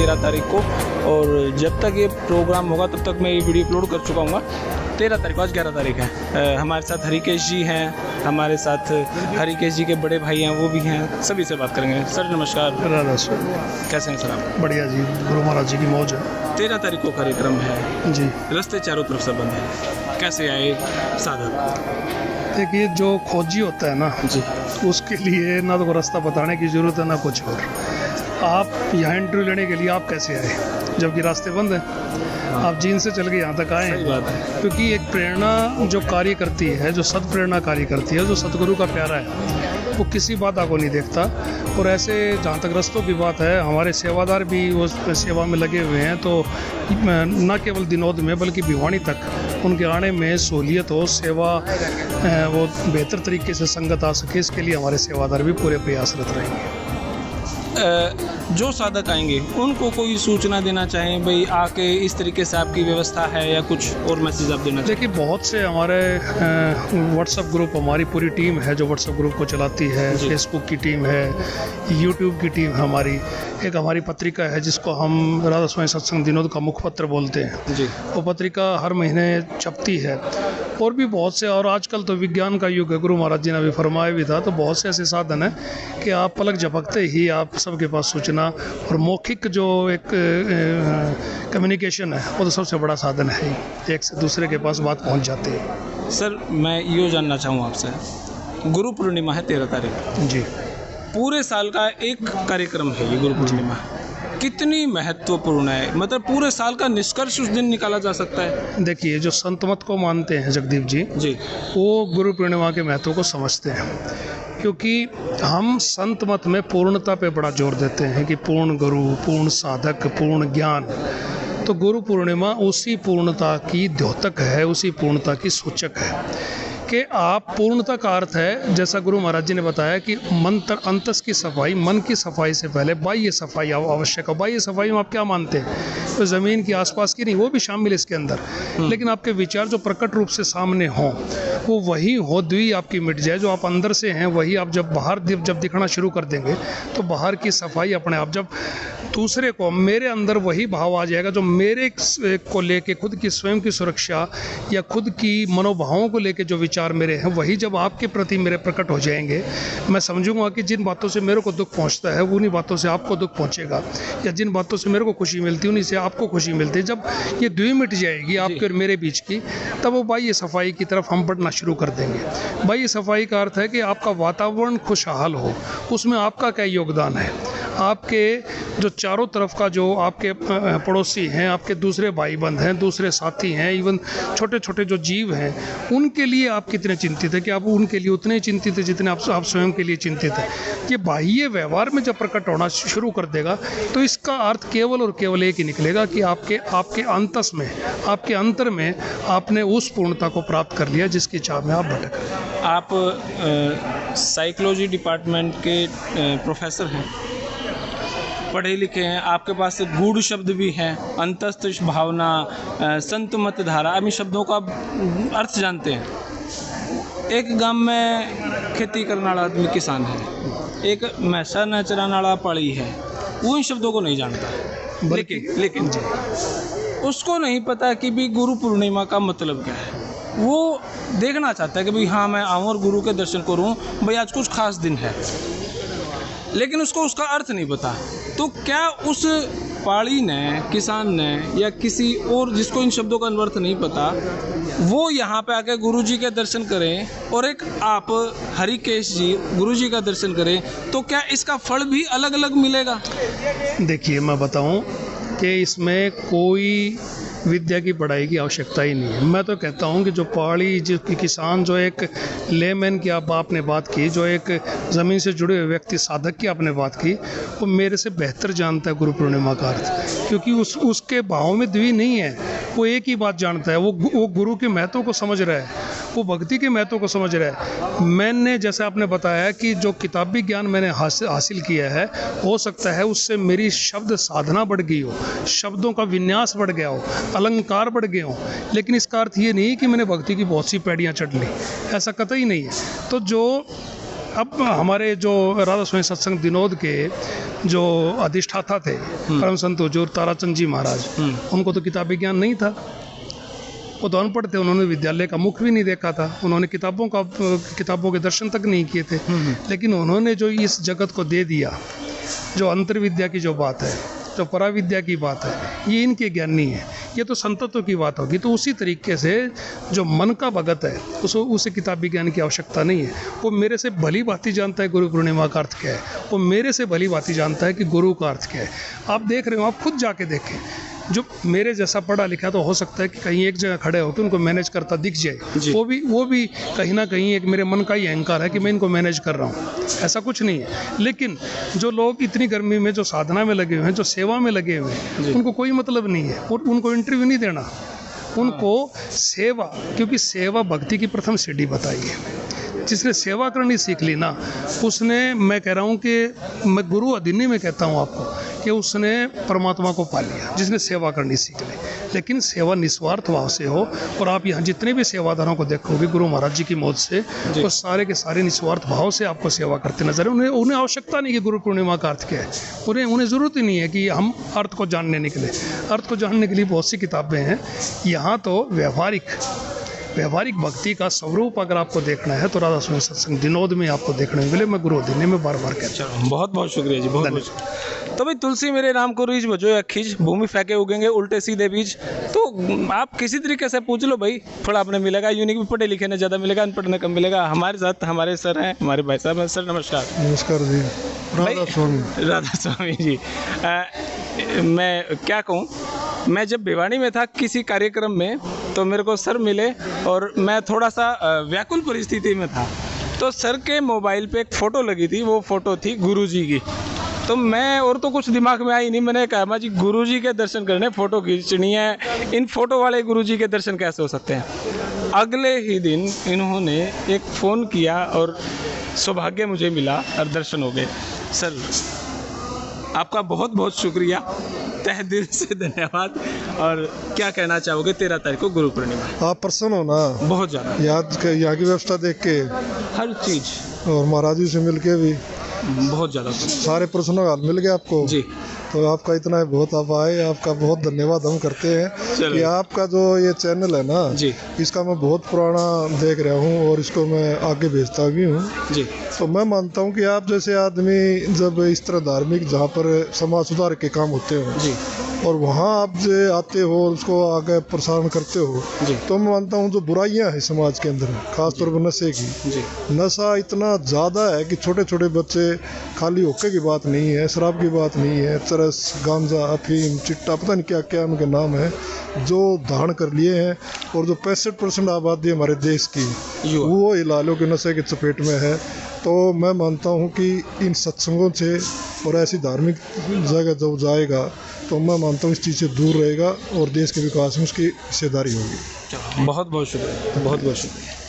13 तारीख को, और जब तक ये प्रोग्राम होगा तब तक मैं ये वीडियो अपलोड कर चुका हूँ। 13 तारीख को, आज 11 तारीख है। हमारे साथ हरिकेश जी हैं, हमारे साथ हरिकेश जी के बड़े भाई हैं, वो भी हैं, सभी से बात करेंगे। सर नमस्कार। कैसे हैं सर आप? बढ़िया जी, गुरु महाराज जी की मौज है। 13 तारीख को कार्यक्रम है जी। रास्ते चारों तरफ से बंद है, कैसे आए साधक? देखिए, जो खोजी होता है ना जी, उसके लिए ना तो रास्ता बताने की ज़रूरत है ना कुछ और। आप यहाँ इंटरव्यू लेने के लिए आप कैसे आए जबकि रास्ते बंद हैं? आप जीन से चल के यहाँ तक आए। सही बात है। क्योंकि एक प्रेरणा जो कार्य करती है, जो सत्प्रेरणा कार्य करती है, जो सतगुरु का प्यारा है, वो किसी बाधा को नहीं देखता। और ऐसे जहाँ तक रस्तों की बात है, हमारे सेवादार भी उस सेवा में लगे हुए हैं, तो न केवल दिनोद में बल्कि भिवानी तक उनके आने में सहूलियत हो, सेवा वो बेहतर तरीके से संगत आ सके, इसके लिए हमारे सेवादार भी पूरे प्रयासरत रहेंगे। जो साधक आएंगे उनको कोई सूचना देना चाहें, भाई आके इस तरीके से आपकी व्यवस्था है, या कुछ और मैसेज आप देना चाहें? देखिए, बहुत से हमारे व्हाट्सएप ग्रुप, हमारी पूरी टीम है जो व्हाट्सएप ग्रुप को चलाती है, फेसबुक की टीम है, यूट्यूब की टीम है हमारी, एक हमारी पत्रिका है जिसको हम राधा स्वामी सत्संग दिनोद का मुखपत्र बोलते हैं जी। वो पत्रिका हर महीने छपती है। और भी बहुत से, और आजकल तो विज्ञान का युग है, गुरु महाराज जी ने भी फरमाया भी था, तो बहुत से ऐसे साधन हैं कि आप पलक झपकते ही आप सबके पास सूचना और मौखिक जो एक कम्युनिकेशन है, वो तो सबसे बड़ा साधन है ही। एक से दूसरे के पास बात पहुंच जाती है। सर मैं ये जानना चाहूँ आपसे, गुरु पूर्णिमा है 13 तारीख जी। पूरे साल का एक कार्यक्रम है ये गुरु पूर्णिमा, कितनी महत्वपूर्ण है? मतलब पूरे साल का निष्कर्ष उस दिन निकाला जा सकता है? देखिए, जो संत मत को मानते हैं जगदीप जी, वो गुरु पूर्णिमा के महत्व को समझते हैं, क्योंकि हम संत मत में पूर्णता पे बड़ा जोर देते हैं कि पूर्ण गुरु, पूर्ण साधक, पूर्ण ज्ञान। तो गुरु पूर्णिमा उसी पूर्णता की द्योतक है, उसी पूर्णता की सूचक है कि आप पूर्णता का अर्थ है, जैसा गुरु महाराज जी ने बताया कि मंत्र अंतस की सफाई, मन की सफाई से पहले बाह्य सफाई आवश्यक है। बाह्य सफाई में आप क्या मानते हैं? तो ज़मीन की आसपास की नहीं, वो भी शामिल इसके अंदर, लेकिन आपके विचार जो प्रकट रूप से सामने हों, वो वही हो द्वी आपकी मिट जाए। जो आप अंदर से हैं वही आप जब बाहर जब दिखना शुरू कर देंगे, तो बाहर की सफाई अपने आप, जब दूसरे को मेरे अंदर वही भाव आ जाएगा जो मेरे को लेके, खुद की स्वयं की सुरक्षा या खुद की मनोभावों को लेके जो विचार मेरे हैं, वही जब आपके प्रति मेरे प्रकट हो जाएंगे, मैं समझूंगा कि जिन बातों से मेरे को दुख पहुंचता है उन्हीं बातों से आपको दुख पहुंचेगा, या जिन बातों से मेरे को खुशी मिलती है उन्हीं से आपको खुशी मिलती है। जब ये द्वी मिट जाएगी आपके और मेरे बीच की, तब वो बाह्य सफाई की तरफ हम बढ़ना शुरू कर देंगे। बाह्य सफाई का अर्थ है कि आपका वातावरण खुशहाल हो, उसमें आपका क्या योगदान है। आपके जो चारों तरफ का जो आपके पड़ोसी हैं, आपके दूसरे भाई बंद हैं, दूसरे साथी हैं, इवन छोटे छोटे जो जीव हैं, उनके लिए आप कितने चिंतित हैं कि आप उनके लिए उतने चिंतित हैं जितने आप स्वयं के लिए चिंतित हैं। ये बाह्य व्यवहार में जब प्रकट होना शुरू कर देगा, तो इसका अर्थ केवल और केवल एक ही निकलेगा कि आपके अंतस में, आपके अंतर में आपने उस पूर्णता को प्राप्त कर लिया जिसकी चाह में आप भटक रहे हैं। आप साइकोलॉजी डिपार्टमेंट के प्रोफेसर हैं, पढ़े लिखे हैं, आपके पास गूढ़ शब्द भी हैं, अंतस्थ भावना, संत मत धारा, इन शब्दों का अर्थ जानते हैं। एक गांव में खेती करने वाला आदमी किसान है, एक मैसा न चराने वाला पाड़ी है, वो इन शब्दों को नहीं जानता, लेकिन उसको नहीं पता कि भी गुरु पूर्णिमा का मतलब क्या है। वो देखना चाहता है कि भाई हाँ मैं आऊँ और गुरु के दर्शन करूँ, भाई आज कुछ खास दिन है, लेकिन उसको उसका अर्थ नहीं पता। तो क्या उस पाड़ी ने, किसान ने, या किसी और जिसको इन शब्दों का अर्थ नहीं पता, वो यहाँ पे आके गुरुजी के दर्शन करें, और एक आप हरिकेश जी गुरुजी का दर्शन करें, तो क्या इसका फल भी अलग अलग मिलेगा? देखिए, मैं बताऊं कि इसमें कोई विद्या की पढ़ाई की आवश्यकता ही नहीं है। मैं तो कहता हूँ कि जो पहाड़ी, जो किसान, जो एक लेमैन की आपने बात की, जो एक ज़मीन से जुड़े हुए व्यक्ति, साधक की आपने बात की, वो मेरे से बेहतर जानता है गुरु पूर्णिमा का अर्थ, क्योंकि उसके भाव में द्वी नहीं है। वो एक ही बात जानता है, वो गुरु के महत्व को समझ रहा है, वो भक्ति के महत्व को समझ रहा है। मैंने, जैसे आपने बताया कि जो किताबी ज्ञान मैंने हासिल किया है, हो सकता है उससे मेरी शब्द साधना बढ़ गई हो, शब्दों का विन्यास बढ़ गया हो, अलंकार बढ़ गए हों, लेकिन इसका अर्थ ये नहीं कि मैंने भक्ति की बहुत सी पैड़ियाँ चढ़ ली, ऐसा कतई नहीं है। तो जो अब हमारे जो राधा स्वामी सत्संग दिनोद के जो अधिष्ठाता थे परम संत हुजूर ताराचंद जी महाराज, उनको तो किताबी ज्ञान नहीं था। वो तो अनपढ़ थे, उन्होंने विद्यालय का मुख भी नहीं देखा था, उन्होंने किताबों के दर्शन तक नहीं किए थे। लेकिन उन्होंने जो इस जगत को दे दिया, जो अंतर्विद्या की जो बात है, जो पराविद्या की बात है, ये इनके ज्ञानी है। ये तो संतत्व की बात होगी। तो उसी तरीके से जो मन का भगत है उसे किताबी ज्ञान की आवश्यकता नहीं है। वो मेरे से भली भांति जानता है गुरु पूर्णिमा का अर्थ क्या है, वो मेरे से भली भांति जानता है कि गुरु का अर्थ क्या है। आप देख रहे हो, आप खुद जाके देखें। जो मेरे जैसा पढ़ा लिखा तो हो सकता है कि कहीं एक जगह खड़े होकर उनको मैनेज करता दिख जाए, वो भी कहीं ना कहीं एक मेरे मन का ही अहंकार है कि मैं इनको मैनेज कर रहा हूँ, ऐसा कुछ नहीं है। लेकिन जो लोग इतनी गर्मी में जो साधना में लगे हुए हैं, जो सेवा में लगे हुए हैं, उनको कोई मतलब नहीं है और उनको इंटरव्यू नहीं देना, उनको सेवा, क्योंकि सेवा भक्ति की प्रथम सीढ़ी बताई है। जिसने सेवा करनी सीख ली ना, उसने, मैं कह रहा हूँ कि मैं गुरु अधीनी में कहता हूँ आपको कि उसने परमात्मा को पा लिया, जिसने सेवा करनी सीख ली। लेकिन सेवा निस्वार्थ भाव से हो, और आप यहाँ जितने भी सेवादारों को देखोगे गुरु महाराज जी की मौत से, वो सारे के सारे निस्वार्थ भाव से आपको सेवा करते नजर है। उन्हें आवश्यकता नहीं कि गुरु पूर्णिमा का अर्थ क्या है, उन्हें ज़रूरत ही नहीं है कि हम अर्थ को जानने निकले। अर्थ को जानने के लिए बहुत सी किताबें हैं। यहाँ तो व्यवहारिक भक्ति का स्वरूप अगर आपको देखना है तो राधा स्वामी सत्संग दिनोद में आपको देखने मिले। मैं गुरु दिने में बार बार कहता हूँ। बहुत बहुत शुक्रिया जी, बहुत बहुत। तो भाई, तुलसी मेरे नाम को रीछ बजो या खींच, भूमि फेंके उगेंगे उल्टे सीधे बीज। तो आप किसी तरीके से पूछ लो भाई, थोड़ा आपने मिलेगा। यूनिक भी पढ़े लिखे ने ज़्यादा मिलेगा, अनपढ़ ने कम मिलेगा। हमारे साथ हमारे सर हैं, हमारे भाई साहब हैं। सर नमस्कार। नमस्कार जी। राधा स्वामी जी, मैं क्या कहूँ, मैं जब भिवानी में था किसी कार्यक्रम में, तो मेरे को सर मिले और मैं थोड़ा सा व्याकुल परिस्थिति में था। तो सर के मोबाइल पे एक फ़ोटो लगी थी, वो फ़ोटो थी गुरुजी की। तो मैं, और तो कुछ दिमाग में आई नहीं, मैंने कहा माँ जी गुरुजी के दर्शन करने, फ़ोटो खींचनी है, इन फ़ोटो वाले गुरुजी के दर्शन कैसे हो सकते हैं। अगले ही दिन इन्होंने एक फ़ोन किया और सौभाग्य मुझे मिला और दर्शन हो गए। सर आपका बहुत बहुत शुक्रिया, तहे दिल से धन्यवाद। और क्या कहना चाहोगे 13 तारीख को गुरु पूर्णिमा? आप प्रसन्न हो ना? बहुत ज़्यादा। यहाँ की व्यवस्था देख के, हर चीज़, और महाराज जी से मिल के भी बहुत ज़्यादा, सारे प्रश्नों का हल मिल गया आपको जी। तो आपका इतना है, बहुत आप आए, आपका बहुत धन्यवाद हम करते हैं कि आपका जो ये चैनल है ना जी, इसका मैं बहुत पुराना देख रहा हूँ और इसको मैं आगे भेजता भी हूँ जी। तो मैं मानता हूँ कि आप जैसे आदमी जब इस तरह धार्मिक, जहाँ पर समाज सुधार के काम होते हो जी, और वहाँ आप जो आते हो और उसको आगे प्रसारण करते हो जी, तो मैं मानता हूँ जो बुराइयाँ हैं समाज के अंदर, खासतौर पर नशे की जी, नशा इतना ज़्यादा है कि छोटे छोटे बच्चे, खाली हुक्के की बात नहीं है, शराब की बात नहीं है, चरस, गांजा, अफीम, चिट्टा, पता नहीं क्या क्या उनके नाम है, जो धारण कर लिए हैं। और जो 65% आबादी हमारे देश की वो इलालों के नशे के चपेट में है। तो मैं मानता हूँ कि इन सत्संगों से और ऐसी धार्मिक जगह जब जाएगा तो मैं मानता हूँ इस चीज़ से दूर रहेगा और देश के विकास में उसकी हिस्सेदारी होगी। बहुत बहुत शुक्रिया, बहुत बहुत शुक्रिया।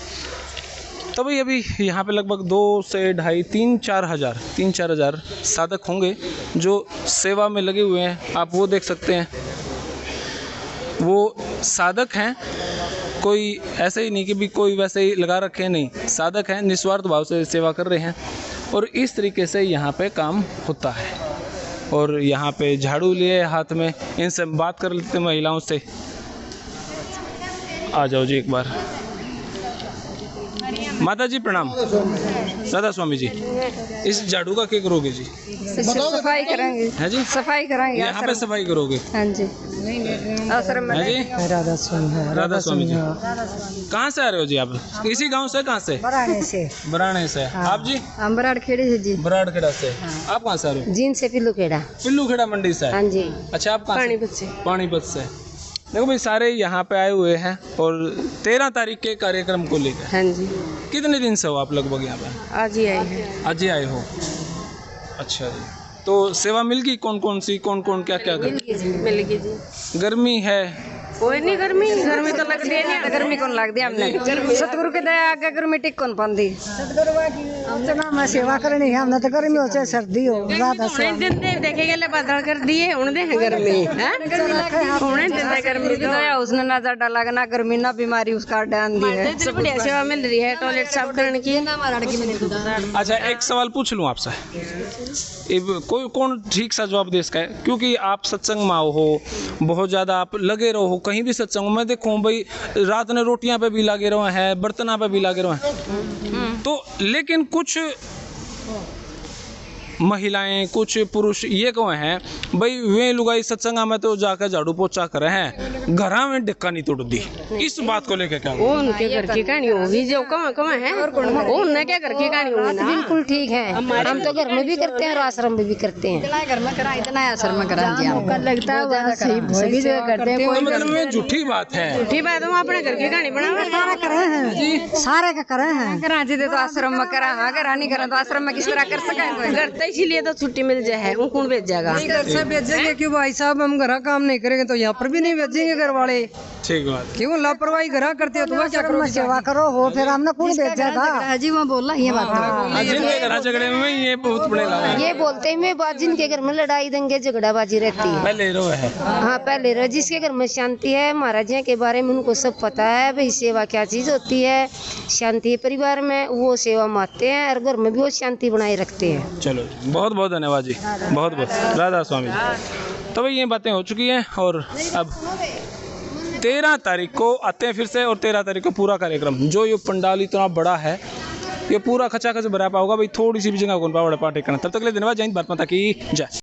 तो भाई अभी यहाँ पे लगभग 2 से 2.5, 3-4 हज़ार साधक होंगे जो सेवा में लगे हुए हैं। आप वो देख सकते हैं, वो साधक हैं, कोई ऐसे ही नहीं कि भी कोई वैसे ही लगा रखे, नहीं, साधक हैं, निस्वार्थ भाव से सेवा कर रहे हैं। और इस तरीके से यहाँ पे काम होता है। और यहाँ पे झाड़ू लिए हाथ में, इनसे बात कर लेते हैं महिलाओं से। आ जाओ जी एक बार। माता जी प्रणाम। राधा स्वामी जी, इस झाड़ू का क्या करोगे जी? सफाई करेंगे। है जी, सफाई करेंगे। यहाँ पे सफाई करोगे? हाँ जी। आश्रम में जी। राधा स्वामी जी, कहाँ से आ रहे हो जी आप? इसी गांव से? कहाँ से? बराने से। आप जी? हम बराड़खेड़े से जी। बराड़खेड़ा से। आप कहाँ से आ रहे हो? जीन से पिल्लूखेड़ा मंडी से। हाँ जी। अच्छा, आप कहाँ? पानीपत से। पानीपत से। देखो भाई, सारे यहाँ पे आए हुए हैं और 13 तारीख के कार्यक्रम को लेकर। हाँ जी। कितने दिन से हो आप लगभग यहाँ पे? आज ही आए हैं। आज ही आए हो? अच्छा जी। तो सेवा मिल गई? कौन कौन सी, कौन कौन क्या क्या? मिल गई जी। गर्मी है? कोई नहीं, गर्मी तो लगती है नहीं। गर्मी कौन लगती है हमने? सतगुरु के दया आगे गर्मी टिक कौन पाती। उतना मैं सेवा करनी है, हमने तो गर्मी हो चाहे सर्दी हो ज्यादा उन्हें दिन दे देखे गए बादल कर दिए उन्हें दे गर्मी हैं उन्हें दिन दे गर्मी तो उसने ना ज्यादा लगना गर्मी ना बीमारी उसका डाल दी है। सब बढ़िया सेवा मिल रही है टॉयलेट साफ करने की। अच्छा एक सवाल पूछ लूँ आपसे, कोई कौन ठीक सा जवाब दे इसका है, क्योंकि आप सत्संग में हो, बहुत ज़्यादा आप लगे रहो कहीं भी सत्संग में देखो भाई, रात ने रोटियां पे भी लगे रहो हैं, बर्तना पे भी लगे रहो हैं, तो लेकिन कुछ महिलाएं कुछ पुरुष ये कहे हैं भाई वे लुगाई सत्संग में तो जाकर झाड़ू पोछा करे हैं, घरा में ढक्का नहीं तोड़ दी, इस बात को लेकर क्या? वो उनके घर की कहानी होगी जो कहाँ है, वो उनने क्या घर की कहानी होगी ना। बिल्कुल ठीक है, हम तो घर में भी करते हैं और आश्रम में भी करते हैं। घर में करा इतना आश्रम में करा लगता है सभी जगह करते हैं। कोई मतलब में झूठी बात है, झूठी बात हम अपने घर की कहानी बना सारा करे हैं, सारे का करे हैं। कराची दे तो आश्रम में करा, हाँ करा नहीं करा तो आश्रम में किस तरह कर सकेंगे? घर तो इसीलिए तो छुट्टी मिल जाए, वो कौन भेजेगा? घर से भेजेंगे क्यों भाई साहब, हम घर काम नहीं करेंगे तो यहाँ पर भी नहीं भेजेंगे घर वाले। ठीक बात, क्यों लापरवाही घर करते हो, तुम क्या करो, सेवा करो हो, फिर हमने कौन भेजेगा? जी वो बोला ये बात, जिनके घर झगड़े में ये बहुत पड़ेगा, ये बोलते हैं बात जिनके घर में लड़ाई दंगे झगड़ाबाजी रहती है पहले रो है। हाँ पहले रो, जिसके घर में शांति है, महाराज जी के बारे में उनको सब पता है भाई सेवा क्या चीज होती है, शांति परिवार में वो सेवा मानते हैं और घर में भी वो शांति बनाए रखते हैं। चलो बहुत बहुत धन्यवाद जी, बहुत बहुत राधा स्वामी जी। तो भाई ये बातें हो चुकी हैं और अब 13 तारीख को आते हैं फिर से, और 13 तारीख को पूरा कार्यक्रम, जो ये पंडाल इतना बड़ा है ये पूरा खचाखच भरा पाओगा भाई, थोड़ी सी भी जगह कौन पावड़ा पार्टी करना। तब तक के लिए धन्यवाद, जय हिंद, भारत माता की जय।